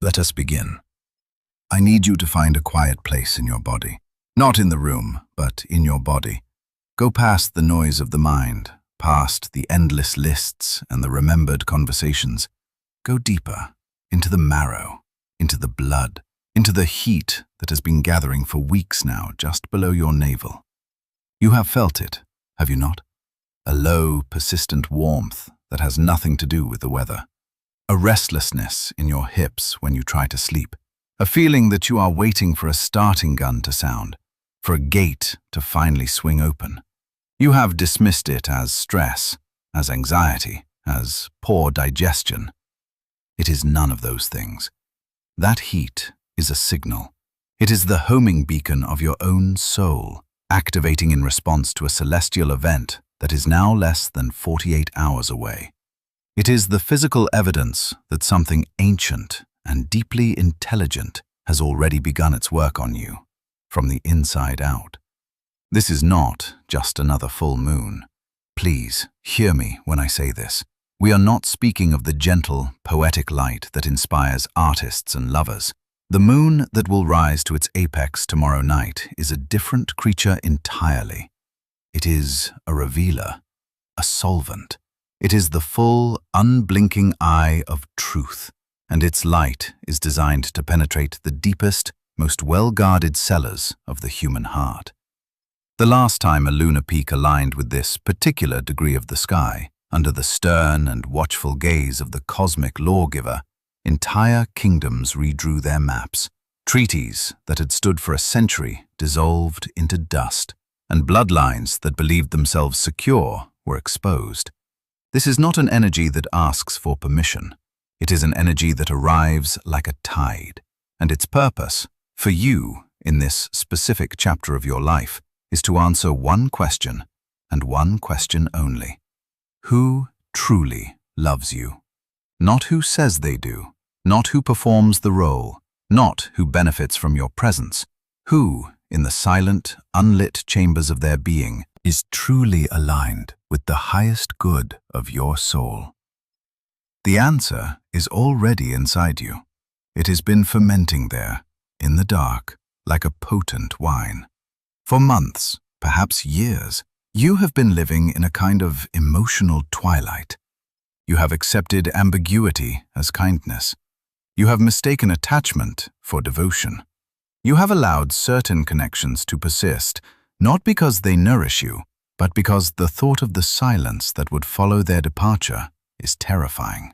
Let us begin. I need you to find a quiet place in your body. Not in the room, but in your body. Go past the noise of the mind, past the endless lists and the remembered conversations. Go deeper, into the marrow, into the blood, into the heat that has been gathering for weeks now just below your navel. You have felt it, have you not? A low, persistent warmth that has nothing to do with the weather. A restlessness in your hips when you try to sleep. A feeling that you are waiting for a starting gun to sound, for a gate to finally swing open. You have dismissed it as stress, as anxiety, as poor digestion. It is none of those things. That heat is a signal. It is the homing beacon of your own soul, activating in response to a celestial event that is now less than 48 hours away. It is the physical evidence that something ancient and deeply intelligent has already begun its work on you, from the inside out. This is not just another full moon. Please, hear me when I say this. We are not speaking of the gentle, poetic light that inspires artists and lovers. The moon that will rise to its apex tomorrow night is a different creature entirely. It is a revealer, a solvent. It is the full, unblinking eye of truth, and its light is designed to penetrate the deepest, most well-guarded cellars of the human heart. The last time a lunar peak aligned with this particular degree of the sky, under the stern and watchful gaze of the cosmic lawgiver, entire kingdoms redrew their maps. Treaties that had stood for a century dissolved into dust, and bloodlines that believed themselves secure were exposed. This is not an energy that asks for permission. It is an energy that arrives like a tide, and its purpose, for you, in this specific chapter of your life, is to answer one question, and one question only. Who truly loves you? Not who says they do, not who performs the role, not who benefits from your presence. Who, in the silent, unlit chambers of their being, is truly aligned with the highest good of your soul? The answer is already inside you. It has been fermenting there, in the dark, like a potent wine. For months, perhaps years, you have been living in a kind of emotional twilight. You have accepted ambiguity as kindness. You have mistaken attachment for devotion. You have allowed certain connections to persist, not because they nourish you, but because the thought of the silence that would follow their departure is terrifying.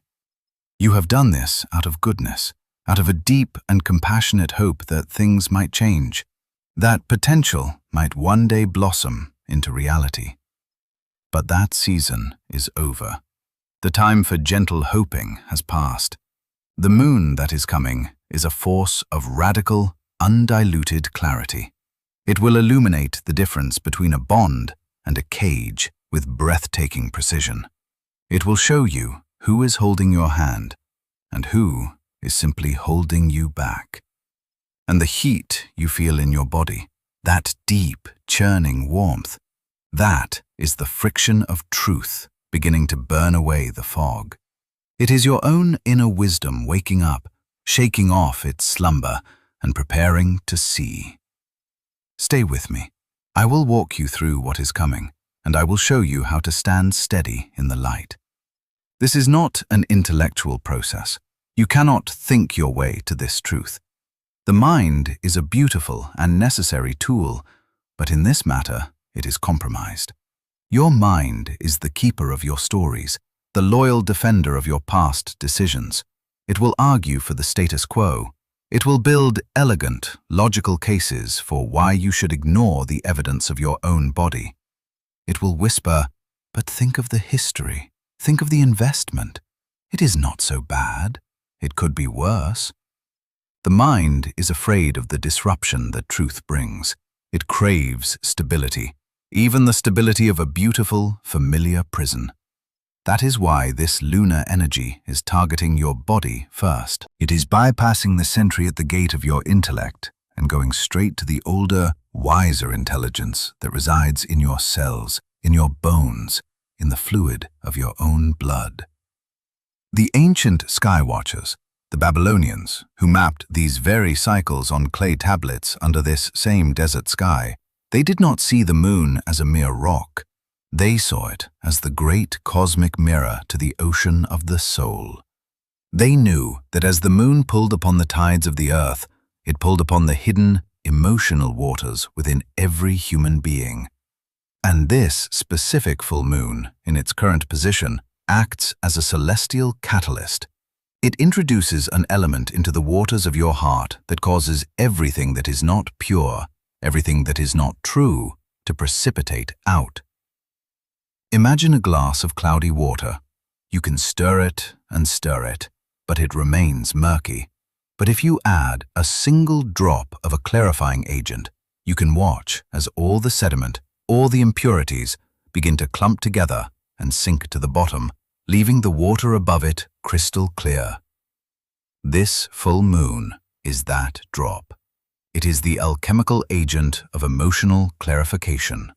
You have done this out of goodness, out of a deep and compassionate hope that things might change, that potential might one day blossom into reality. But that season is over. The time for gentle hoping has passed. The moon that is coming is a force of radical, undiluted clarity. It will illuminate the difference between a bond and a cage with breathtaking precision. It will show you who is holding your hand and who is simply holding you back. And the heat you feel in your body, that deep, churning warmth, that is the friction of truth beginning to burn away the fog. It is your own inner wisdom waking up, shaking off its slumber, and preparing to see. Stay with me. I will walk you through what is coming, and I will show you how to stand steady in the light. This is not an intellectual process. You cannot think your way to this truth. The mind is a beautiful and necessary tool, but in this matter, it is compromised. Your mind is the keeper of your stories, the loyal defender of your past decisions. It will argue for the status quo. It will build elegant, logical cases for why you should ignore the evidence of your own body. It will whisper, but think of the history, think of the investment. It is not so bad. It could be worse. The mind is afraid of the disruption that truth brings. It craves stability, even the stability of a beautiful, familiar prison. That is why this lunar energy is targeting your body first. It is bypassing the sentry at the gate of your intellect and going straight to the older, wiser intelligence that resides in your cells, in your bones, in the fluid of your own blood. The ancient sky watchers, The Babylonians, who mapped these very cycles on clay tablets under this same desert sky, they did not see the moon as a mere rock. They saw it as the great cosmic mirror to the ocean of the soul. They knew that as the moon pulled upon the tides of the earth, it pulled upon the hidden, emotional waters within every human being. And this specific full moon, in its current position, acts as a celestial catalyst. It introduces an element into the waters of your heart that causes everything that is not pure, everything that is not true, to precipitate out. Imagine a glass of cloudy water. You can stir it, but it remains murky. But if you add a single drop of a clarifying agent, you can watch as all the sediment, all the impurities, begin to clump together and sink to the bottom, leaving the water above it crystal clear. This full moon is that drop. It is the alchemical agent of emotional clarification.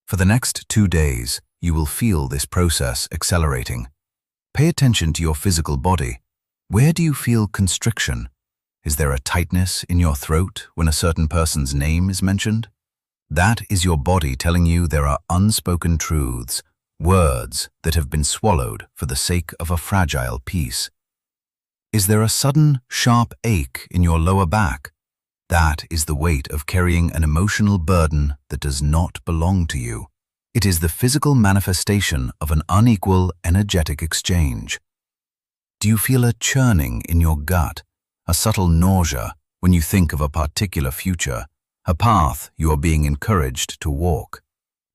For the next 2 days, you will feel this process accelerating. Pay attention to your physical body. Where do you feel constriction? Is there a tightness in your throat when a certain person's name is mentioned? That is your body telling you there are unspoken truths, words that have been swallowed for the sake of a fragile peace. Is there a sudden, sharp ache in your lower back? That is the weight of carrying an emotional burden that does not belong to you. It is the physical manifestation of an unequal energetic exchange. Do you feel a churning in your gut, a subtle nausea when you think of a particular future, a path you are being encouraged to walk?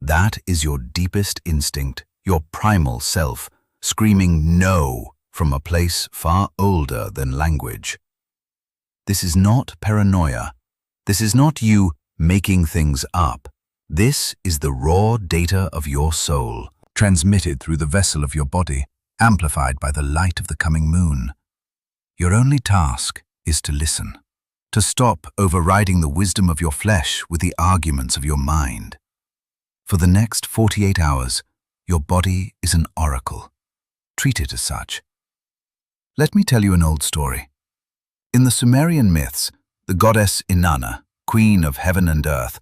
That is your deepest instinct, your primal self, screaming no from a place far older than language. This is not paranoia. This is not you making things up. This is the raw data of your soul, transmitted through the vessel of your body, amplified by the light of the coming moon. Your only task is to listen, to stop overriding the wisdom of your flesh with the arguments of your mind. For the next 48 hours, your body is an oracle. Treat it as such. Let me tell you an old story. In the Sumerian myths, the goddess Inanna, queen of heaven and earth,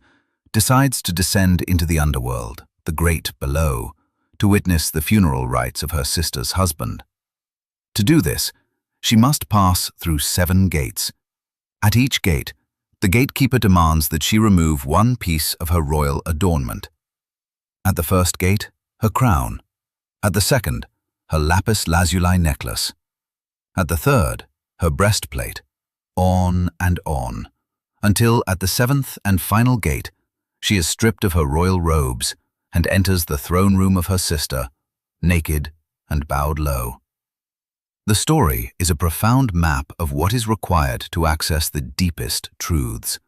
decides to descend into the underworld, the great below, to witness the funeral rites of her sister's husband. To do this, she must pass through 7 gates. At each gate, the gatekeeper demands that she remove one piece of her royal adornment. At the first gate, her crown. At the second, her lapis lazuli necklace. At the third, her breastplate. On and on, until at the 7th and final gate, she is stripped of her royal robes and enters the throne room of her sister, naked and bowed low. The story is a profound map of what is required to access the deepest truths.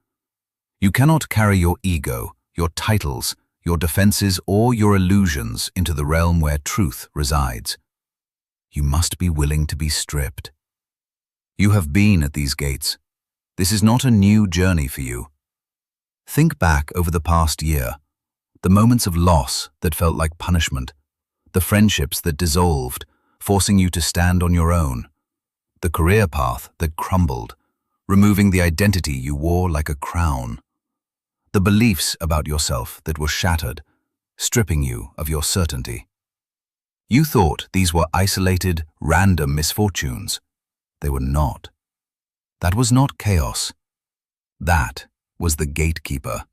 You cannot carry your ego, your titles, your defenses, or your illusions into the realm where truth resides. You must be willing to be stripped. You have been at these gates. This is not a new journey for you. Think back over the past year, the moments of loss that felt like punishment, the friendships that dissolved, forcing you to stand on your own, the career path that crumbled, removing the identity you wore like a crown, the beliefs about yourself that were shattered, stripping you of your certainty. You thought these were isolated, random misfortunes. They were not. That was not chaos. That was the gatekeeper.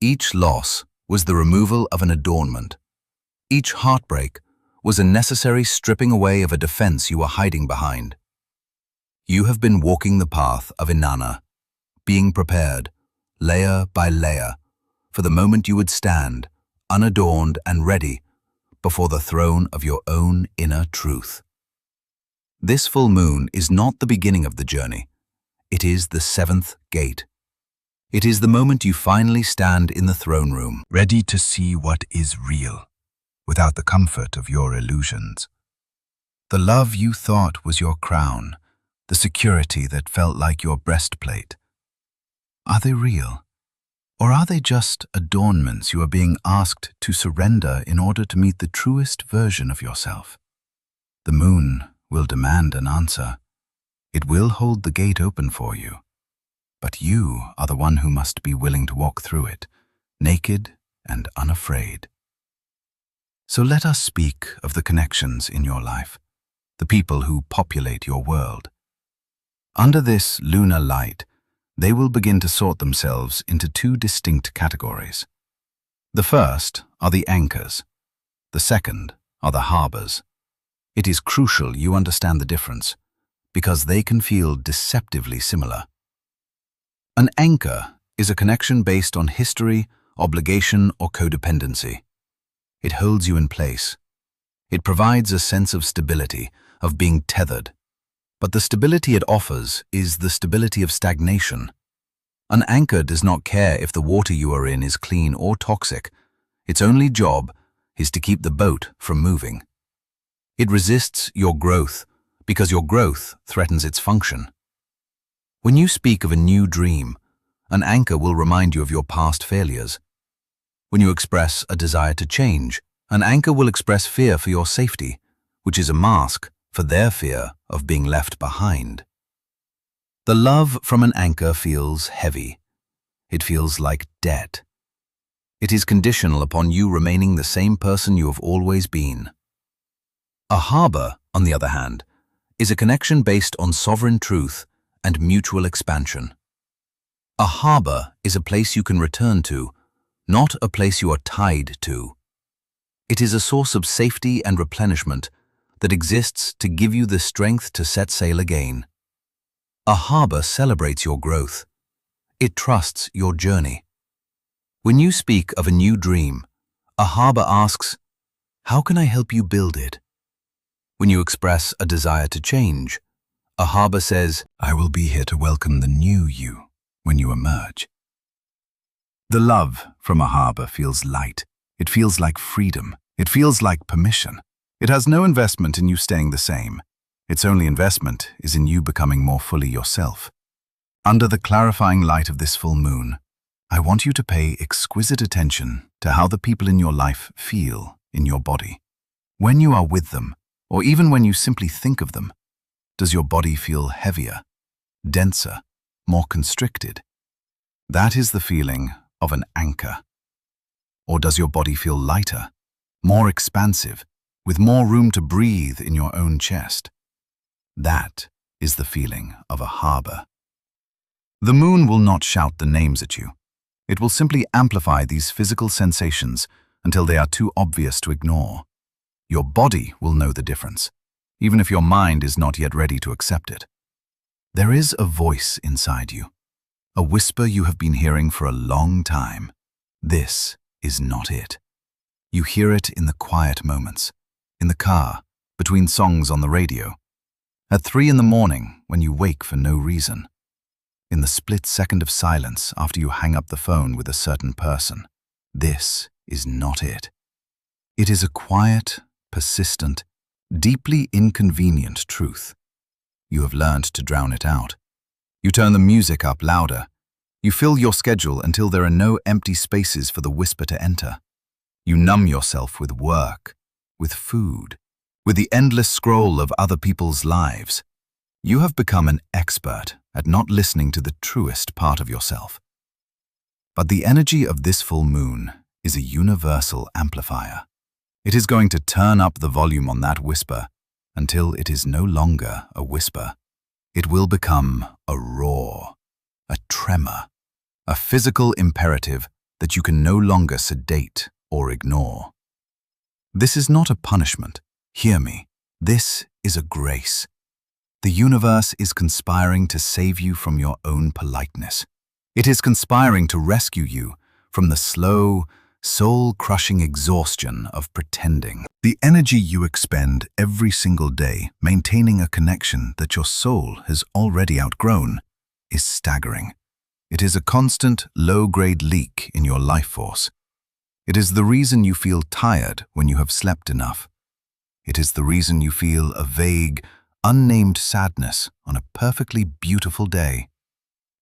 Each loss was the removal of an adornment. Each heartbreak was a necessary stripping away of a defense you were hiding behind. You have been walking the path of Inanna, being prepared, layer by layer, for the moment you would stand, unadorned and ready, before the throne of your own inner truth. This full moon is not the beginning of the journey. It is the 7th gate. It is the moment you finally stand in the throne room, ready to see what is real, without the comfort of your illusions. The love you thought was your crown, the security that felt like your breastplate. Are they real? Or are they just adornments you are being asked to surrender in order to meet the truest version of yourself? The moon will demand an answer. It will hold the gate open for you, but you are the one who must be willing to walk through it, naked and unafraid. So let us speak of the connections in your life, the people who populate your world. Under this lunar light, they will begin to sort themselves into two distinct categories. The first are the anchors. The second are the harbors. It is crucial you understand the difference, because they can feel deceptively similar. An anchor is a connection based on history, obligation, or codependency. It holds you in place. It provides a sense of stability, of being tethered. But the stability it offers is the stability of stagnation. An anchor does not care if the water you are in is clean or toxic. Its only job is to keep the boat from moving. It resists your growth because your growth threatens its function. When you speak of a new dream, an anchor will remind you of your past failures. When you express a desire to change, an anchor will express fear for your safety, which is a mask for their fear of being left behind. The love from an anchor feels heavy. It feels like debt. It is conditional upon you remaining the same person you have always been. A harbor, on the other hand, is a connection based on sovereign truth and mutual expansion. A harbor is a place you can return to, not a place you are tied to. It is a source of safety and replenishment that exists to give you the strength to set sail again. A harbor celebrates your growth. It trusts your journey. When you speak of a new dream, a harbor asks, "How can I help you build it?" When you express a desire to change, a harbor says, "I will be here to welcome the new you when you emerge." The love from a harbor feels light. It feels like freedom. It feels like permission. It has no investment in you staying the same. Its only investment is in you becoming more fully yourself. Under the clarifying light of this full moon, I want you to pay exquisite attention to how the people in your life feel in your body. When you are with them, or even when you simply think of them, does your body feel heavier, denser, more constricted? That is the feeling of an anchor. Or does your body feel lighter, more expansive, with more room to breathe in your own chest? That is the feeling of a harbor. The moon will not shout the names at you. It will simply amplify these physical sensations until they are too obvious to ignore. Your body will know the difference, even if your mind is not yet ready to accept it. There is a voice inside you, a whisper you have been hearing for a long time. This is not it. You hear it in the quiet moments, in the car, between songs on the radio, at 3 in the morning when you wake for no reason, in the split second of silence after you hang up the phone with a certain person. This is not it. It is a quiet, persistent, deeply inconvenient truth. You have learned to drown it out. You turn the music up louder. You fill your schedule until there are no empty spaces for the whisper to enter. You numb yourself with work, with food, with the endless scroll of other people's lives. You have become an expert at not listening to the truest part of yourself. But the energy of this full moon is a universal amplifier. It is going to turn up the volume on that whisper until it is no longer a whisper. It will become a roar, a tremor, a physical imperative that you can no longer sedate or ignore. This is not a punishment. Hear me. This is a grace. The universe is conspiring to save you from your own politeness. It is conspiring to rescue you from the slow, soul-crushing exhaustion of pretending. The energy you expend every single day maintaining a connection that your soul has already outgrown is staggering. It is a constant, low-grade leak in your life force. It is the reason you feel tired when you have slept enough. It is the reason you feel a vague, unnamed sadness on a perfectly beautiful day.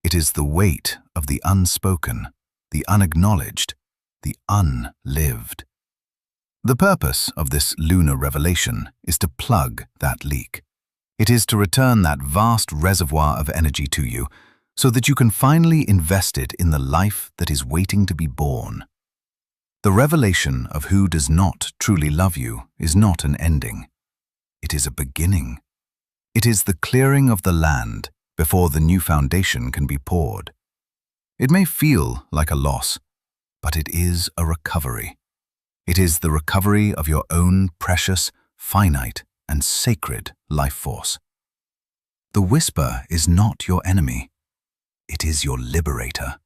It is the weight of the unspoken, the unacknowledged, the unlived. The purpose of this lunar revelation is to plug that leak. It is to return that vast reservoir of energy to you so that you can finally invest it in the life that is waiting to be born. The revelation of who does not truly love you is not an ending. It is a beginning. It is the clearing of the land before the new foundation can be poured. It may feel like a loss, but it is a recovery. It is the recovery of your own precious, finite, and sacred life force. The whisper is not your enemy. It is your liberator,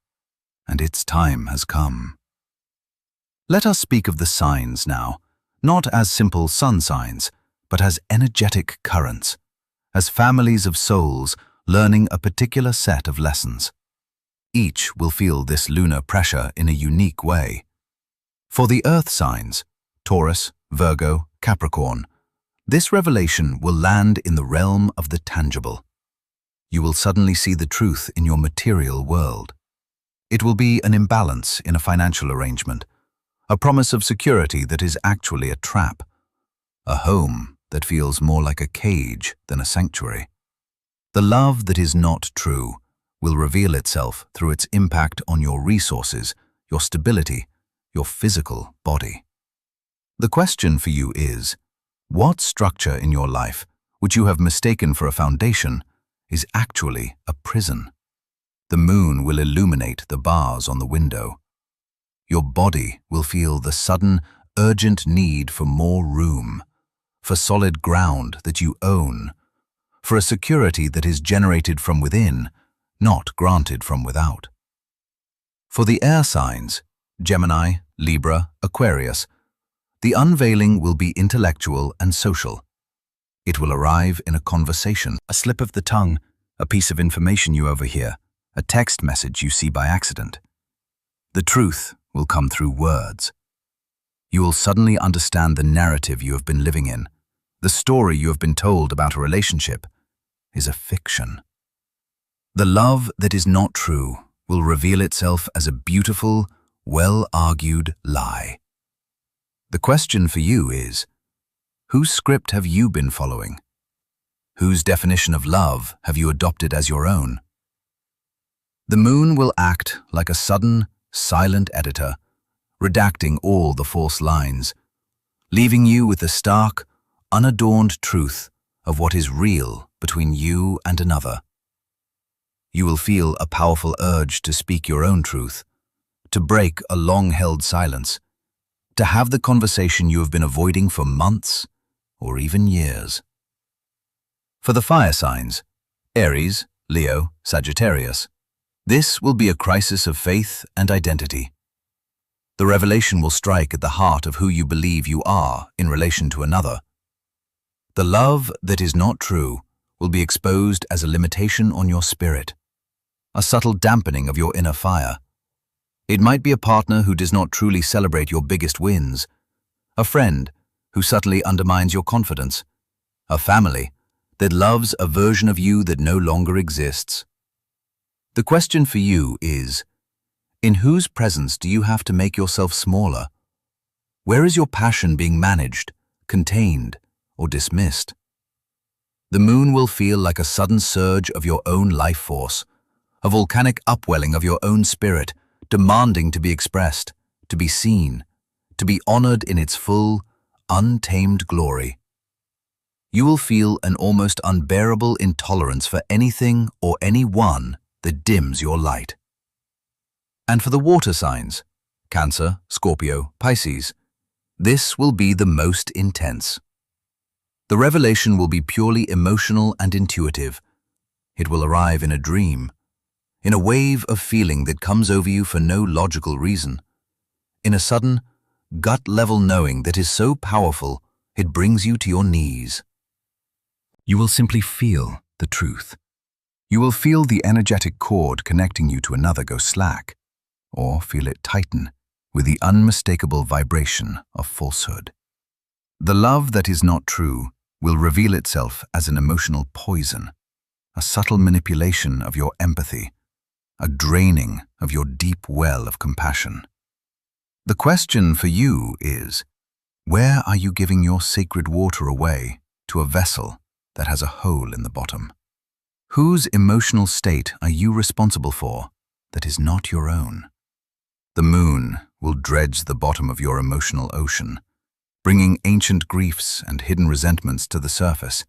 and its time has come. Let us speak of the signs now, not as simple sun signs, but as energetic currents, as families of souls learning a particular set of lessons. Each will feel this lunar pressure in a unique way. For the earth signs, Taurus, Virgo, Capricorn, this revelation will land in the realm of the tangible. You will suddenly see the truth in your material world. It will be an imbalance in a financial arrangement, a promise of security that is actually a trap, a home that feels more like a cage than a sanctuary. The love that is not true will reveal itself through its impact on your resources, your stability, your physical body. The question for you is, what structure in your life, which you have mistaken for a foundation, is actually a prison? The moon will illuminate the bars on the window. Your body will feel the sudden, urgent need for more room, for solid ground that you own, for a security that is generated from within, not granted from without. For the air signs, Gemini, Libra, Aquarius, the unveiling will be intellectual and social. It will arrive in a conversation, a slip of the tongue, a piece of information you overhear, a text message you see by accident. The truth will come through words. You will suddenly understand the narrative you have been living in. The story you have been told about a relationship is a fiction. The love that is not true will reveal itself as a beautiful, well-argued lie. The question for you is, whose script have you been following? Whose definition of love have you adopted as your own? The moon will act like a sudden, silent editor, redacting all the false lines, leaving you with the stark, unadorned truth of what is real between you and another. You will feel a powerful urge to speak your own truth, to break a long-held silence, to have the conversation you have been avoiding for months or even years. For the fire signs, Aries, Leo, Sagittarius, this will be a crisis of faith and identity. The revelation will strike at the heart of who you believe you are in relation to another. The love that is not true will be exposed as a limitation on your spirit, a subtle dampening of your inner fire. It might be a partner who does not truly celebrate your biggest wins, a friend who subtly undermines your confidence, a family that loves a version of you that no longer exists. The question for you is, in whose presence do you have to make yourself smaller? Where is your passion being managed, contained, or dismissed? The moon will feel like a sudden surge of your own life force, a volcanic upwelling of your own spirit, demanding to be expressed, to be seen, to be honored in its full, untamed glory. You will feel an almost unbearable intolerance for anything or anyone that dims your light. And for the water signs, Cancer, Scorpio, Pisces, this will be the most intense. The revelation will be purely emotional and intuitive. It will arrive in a dream, in a wave of feeling that comes over you for no logical reason, in a sudden, gut-level knowing that is so powerful it brings you to your knees. You will simply feel the truth. You will feel the energetic cord connecting you to another go slack, or feel it tighten with the unmistakable vibration of falsehood. The love that is not true will reveal itself as an emotional poison, a subtle manipulation of your empathy, a draining of your deep well of compassion. The question for you is, where are you giving your sacred water away to a vessel that has a hole in the bottom? Whose emotional state are you responsible for that is not your own? The moon will dredge the bottom of your emotional ocean, bringing ancient griefs and hidden resentments to the surface,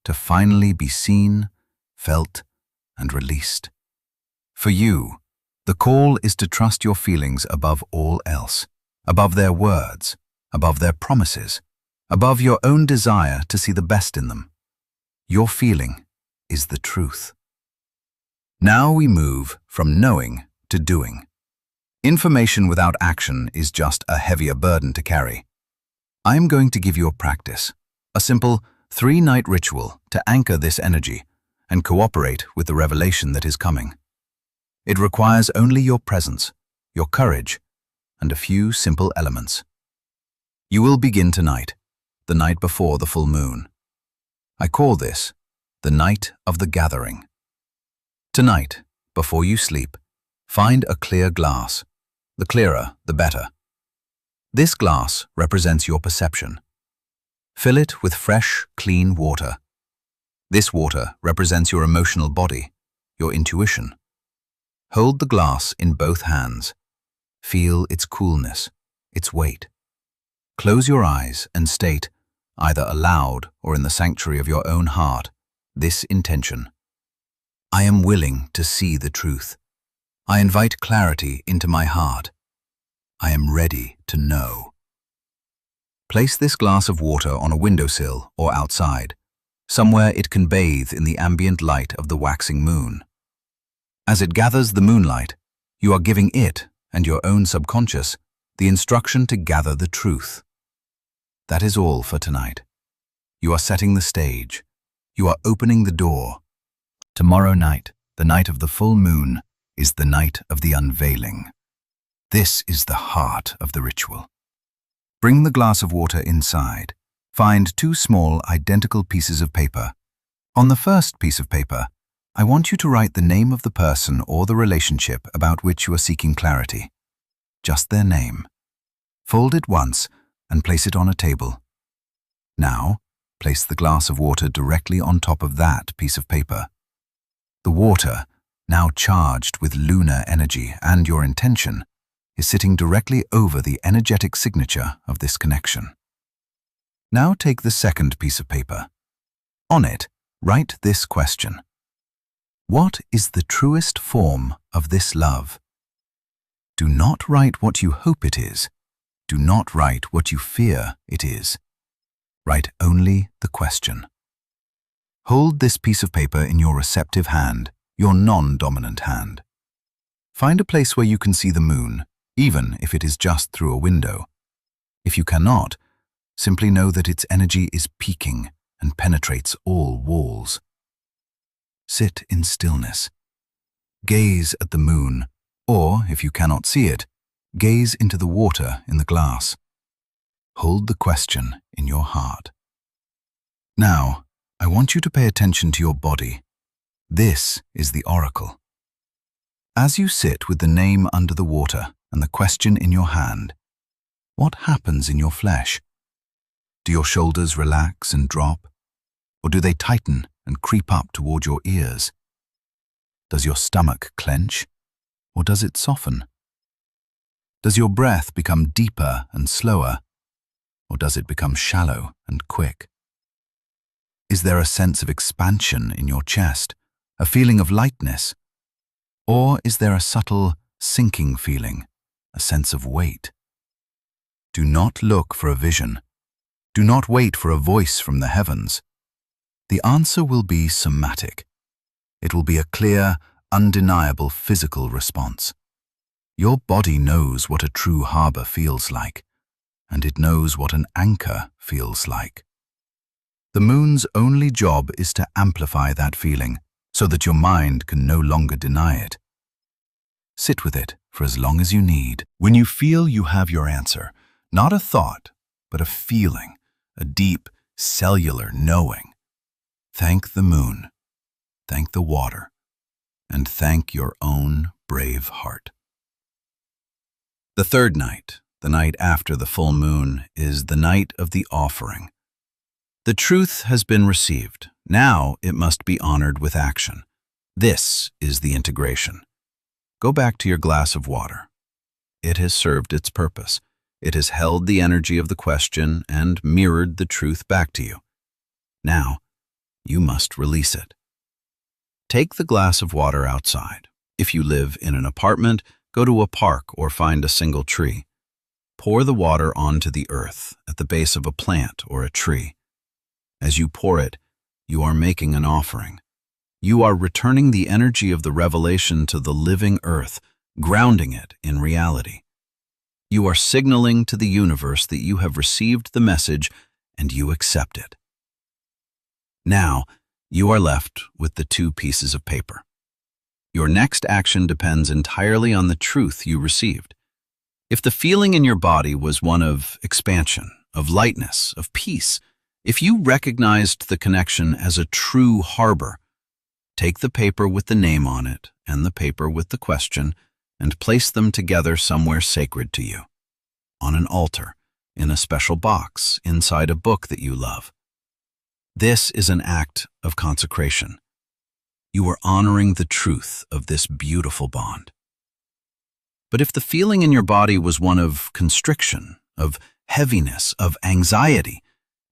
to finally be seen, felt, and released. For you, the call is to trust your feelings above all else, above their words, above their promises, above your own desire to see the best in them. Your feeling is the truth. Now we move from knowing to doing. Information without action is just a heavier burden to carry. I am going to give you a practice, a simple 3-night ritual to anchor this energy and cooperate with the revelation that is coming. It requires only your presence, your courage, and a few simple elements. You will begin tonight, the night before the full moon. I call this the night of the gathering. Tonight, before you sleep, find a clear glass. The clearer, the better. This glass represents your perception. Fill it with fresh, clean water. This water represents your emotional body, your intuition. Hold the glass in both hands. Feel its coolness, its weight. Close your eyes and state, either aloud or in the sanctuary of your own heart, this intention. I am willing to see the truth. I invite clarity into my heart. I am ready to know. Place this glass of water on a windowsill or outside, somewhere it can bathe in the ambient light of the waxing moon. As it gathers the moonlight, you are giving it and your own subconscious the instruction to gather the truth. That is all for tonight. You are setting the stage. You are opening the door. Tomorrow night, the night of the full moon, is the night of the unveiling. This is the heart of the ritual. Bring the glass of water inside. Find 2 small, identical pieces of paper. On the first piece of paper, I want you to write the name of the person or the relationship about which you are seeking clarity. Just their name. Fold it once and place it on a table. Now, place the glass of water directly on top of that piece of paper. The water, now charged with lunar energy and your intention, is sitting directly over the energetic signature of this connection. Now take the second piece of paper. On it, write this question. What is the truest form of this love? Do not write what you hope it is. Do not write what you fear it is. Write only the question. Hold this piece of paper in your receptive hand, your non-dominant hand. Find a place where you can see the moon, even if it is just through a window. If you cannot, simply know that its energy is peaking and penetrates all walls. Sit in stillness. Gaze at the moon, or, if you cannot see it, gaze into the water in the glass. Hold the question in your heart. Now, I want you to pay attention to your body. This is the oracle. As you sit with the name under the water and the question in your hand, what happens in your flesh? Do your shoulders relax and drop? Or do they tighten and creep up toward your ears? Does your stomach clench, or does it soften? Does your breath become deeper and slower, or does it become shallow and quick? Is there a sense of expansion in your chest, a feeling of lightness? Or is there a subtle sinking feeling, a sense of weight? Do not look for a vision. Do not wait for a voice from the heavens. The answer will be somatic. It will be a clear, undeniable physical response. Your body knows what a true harbor feels like, and it knows what an anchor feels like. The moon's only job is to amplify that feeling so that your mind can no longer deny it. Sit with it for as long as you need. When you feel you have your answer, not a thought, but a feeling, a deep, cellular knowing, thank the moon, thank the water, and thank your own brave heart. The third night, the night after the full moon, is the night of the offering. The truth has been received, Now it must be honored with action. This is the integration. Go back to your glass of water. It has served its purpose. It has held the energy of the question and mirrored the truth back to you. Now, you must release it. Take the glass of water outside. If you live in an apartment, go to a park or find a single tree. Pour the water onto the earth at the base of a plant or a tree. As you pour it, you are making an offering. You are returning the energy of the revelation to the living earth, grounding it in reality. You are signaling to the universe that you have received the message and you accept it. Now, you are left with the 2 pieces of paper. Your next action depends entirely on the truth you received. If the feeling in your body was one of expansion, of lightness, of peace, if you recognized the connection as a true harbor, take the paper with the name on it and the paper with the question and place them together somewhere sacred to you. On an altar, in a special box, inside a book that you love. This is an act of consecration. You are honoring the truth of this beautiful bond. But if the feeling in your body was one of constriction, of heaviness, of anxiety,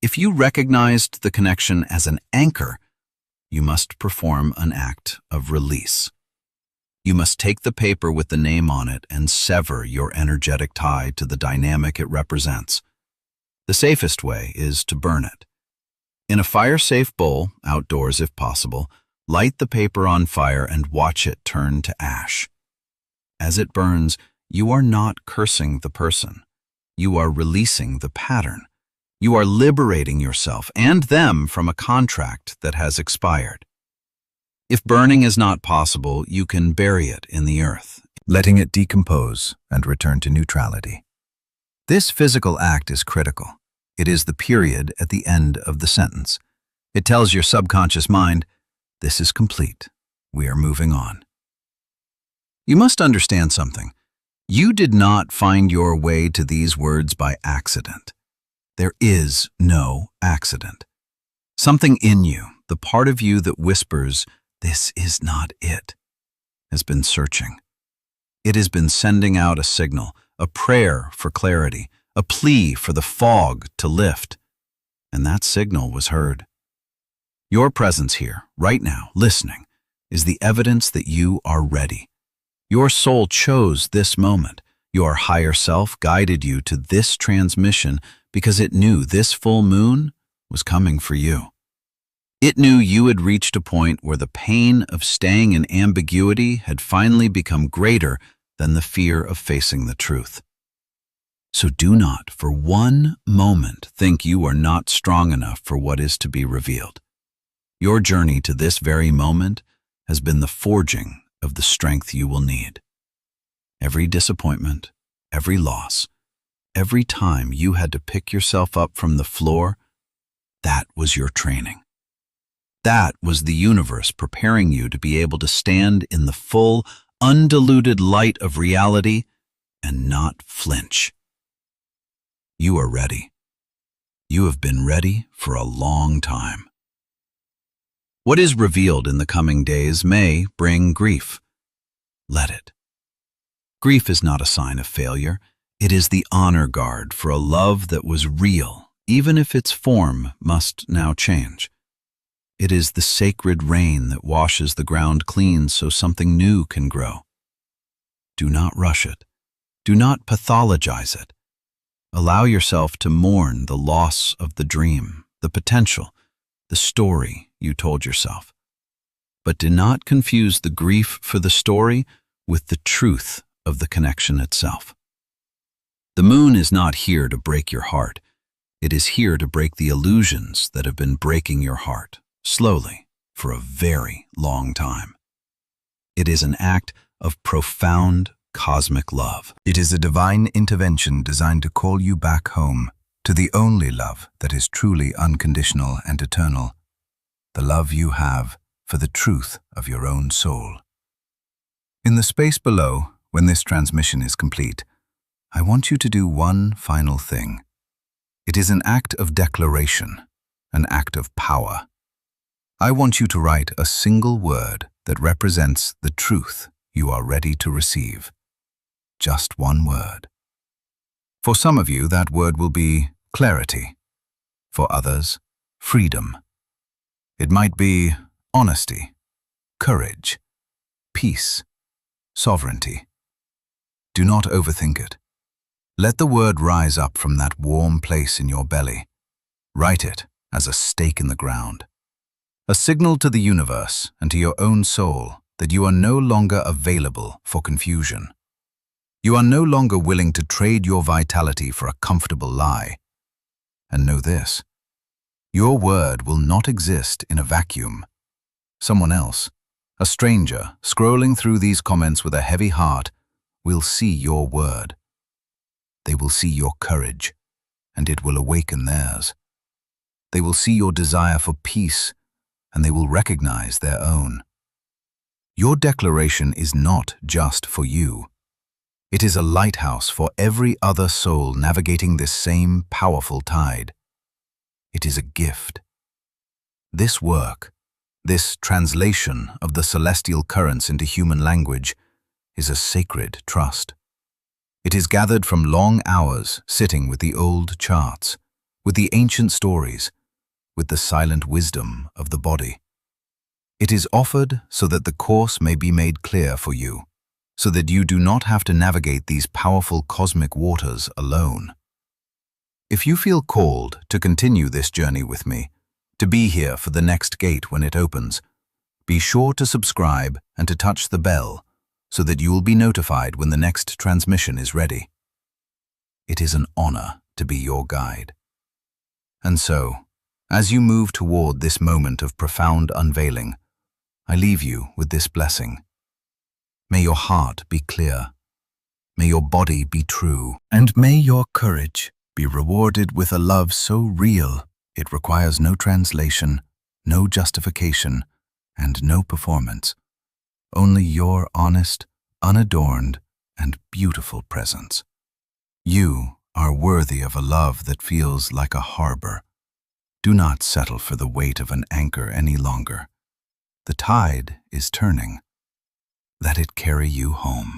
if you recognized the connection as an anchor, you must perform an act of release. You must take the paper with the name on it and sever your energetic tie to the dynamic it represents. The safest way is to burn it. In a fire-safe bowl, outdoors if possible, light the paper on fire and watch it turn to ash. As it burns, you are not cursing the person. You are releasing the pattern. You are liberating yourself and them from a contract that has expired. If burning is not possible, you can bury it in the earth, letting it decompose and return to neutrality. This physical act is critical. It is the period at the end of the sentence. It tells your subconscious mind, this is complete. We are moving on. You must understand something. You did not find your way to these words by accident. There is no accident. Something in you, the part of you that whispers, this is not it, has been searching. It has been sending out a signal, a prayer for clarity, a plea for the fog to lift. And that signal was heard. Your presence here, right now, listening, is the evidence that you are ready. Your soul chose this moment. Your higher self guided you to this transmission because it knew this full moon was coming for you. It knew you had reached a point where the pain of staying in ambiguity had finally become greater than the fear of facing the truth. So do not, for one moment, think you are not strong enough for what is to be revealed. Your journey to this very moment has been the forging of the strength you will need. Every disappointment, every loss, every time you had to pick yourself up from the floor, that was your training. That was the universe preparing you to be able to stand in the full, undiluted light of reality and not flinch. You are ready. You have been ready for a long time. What is revealed in the coming days may bring grief. Let it. Grief is not a sign of failure. It is the honor guard for a love that was real, even if its form must now change. It is the sacred rain that washes the ground clean so something new can grow. Do not rush it. Do not pathologize it. Allow yourself to mourn the loss of the dream, the potential, the story you told yourself. But do not confuse the grief for the story with the truth of the connection itself. The moon is not here to break your heart. It is here to break the illusions that have been breaking your heart, slowly, for a very long time. It is an act of profound cosmic love. It is a divine intervention designed to call you back home to the only love that is truly unconditional and eternal, the love you have for the truth of your own soul. In the space below, when this transmission is complete, I want you to do one final thing. It is an act of declaration, an act of power. I want you to write a single word that represents the truth you are ready to receive. Just one word. For some of you, that word will be clarity. For others, freedom. It might be honesty, courage, peace, sovereignty. Do not overthink it. Let the word rise up from that warm place in your belly. Write it as a stake in the ground. A signal to the universe and to your own soul that you are no longer available for confusion. You are no longer willing to trade your vitality for a comfortable lie. And know this: your word will not exist in a vacuum. Someone else, a stranger, scrolling through these comments with a heavy heart, will see your word. They will see your courage, and it will awaken theirs. They will see your desire for peace, and they will recognize their own. Your declaration is not just for you. It is a lighthouse for every other soul navigating this same powerful tide. It is a gift. This work, this translation of the celestial currents into human language, is a sacred trust. It is gathered from long hours sitting with the old charts, with the ancient stories, with the silent wisdom of the body. It is offered so that the course may be made clear for you, so that you do not have to navigate these powerful cosmic waters alone. If you feel called to continue this journey with me, to be here for the next gate when it opens, be sure to subscribe and to touch the bell so that you will be notified when the next transmission is ready. It is an honor to be your guide. And so, as you move toward this moment of profound unveiling, I leave you with this blessing. May your heart be clear, may your body be true, and may your courage be rewarded with a love so real it requires no translation, no justification, and no performance. Only your honest, unadorned, and beautiful presence. You are worthy of a love that feels like a harbor. Do not settle for the weight of an anchor any longer. The tide is turning. Let it carry you home.